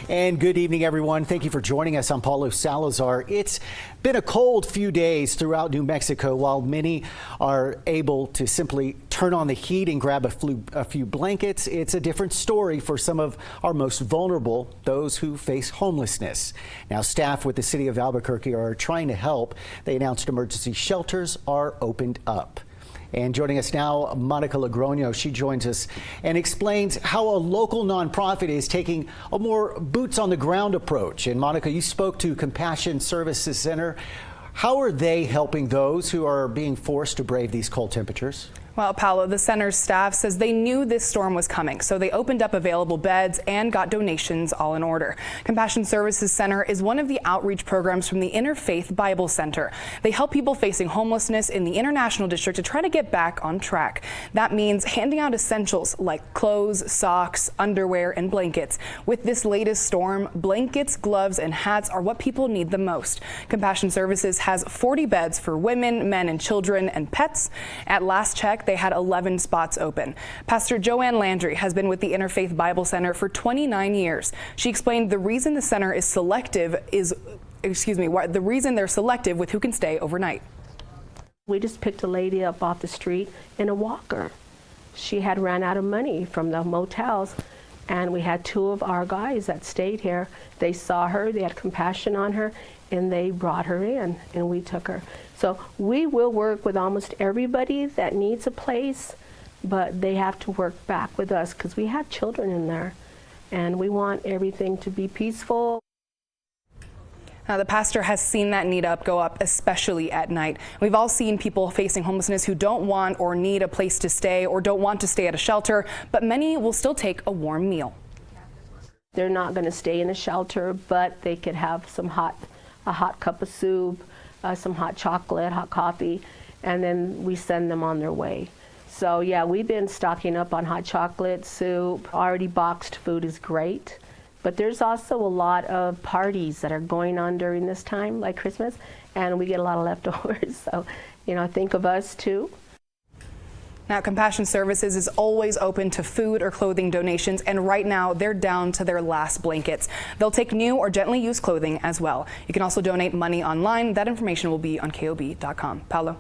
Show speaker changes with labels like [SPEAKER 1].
[SPEAKER 1] And good evening, everyone. Thank you for joining us. I'm Paulo Salazar. It's been a cold few days throughout New Mexico, while many are able to simply turn on the heat and grab a few blankets. It's a different story for some of our most vulnerable, those who face homelessness. Now, staff with the city of Albuquerque are trying to help. They announced emergency shelters are opened up. And joining us now, Monica Logroño. She joins us and explains how a local nonprofit is taking a more boots on the ground approach. And Monica, you spoke to Compassion Services Center. How are they helping those who are being forced to brave these cold temperatures?
[SPEAKER 2] Well, Paolo, the center's staff says they knew this storm was coming, so they opened up available beds and got donations all in order. Compassion Services Center is one of the outreach programs from the Interfaith Bible Center. They help people facing homelessness in the International District to try to get back on track. That means handing out essentials like clothes, socks, underwear, and blankets. With this latest storm, blankets, gloves, and hats are what people need the most. Compassion Services has 40 beds for women, men, and children and pets. At last check, they had 11 spots open. Pastor Joanne Landry has been with the Interfaith Bible Center for 29 years. She explained the reason the center is the reason they're selective with who can stay overnight.
[SPEAKER 3] We just picked a lady up off the street in a walker. She had ran out of money from the motels, and we had two of our guys that stayed here. They saw her, they had compassion on her, and they brought her in, and we took her. So we will work with almost everybody that needs a place, but they have to work back with us because we have children in there, and we want everything to be peaceful.
[SPEAKER 2] Now, the pastor has seen that need go up, especially at night. We've all seen people facing homelessness who don't want or need a place to stay or don't want to stay at a shelter, but many will still take a warm meal.
[SPEAKER 3] They're not going to stay in a shelter, but they could have a hot cup of soup, some hot chocolate, hot coffee, and then we send them on their way. So yeah, we've been stocking up on hot chocolate, soup. Already boxed food is great, but there's also a lot of parties that are going on during this time, like Christmas, and we get a lot of leftovers. So, think of us too.
[SPEAKER 2] Now, Compassion Services is always open to food or clothing donations, and right now they're down to their last blankets. They'll take new or gently used clothing as well. You can also donate money online. That information will be on KOB.com. Paolo.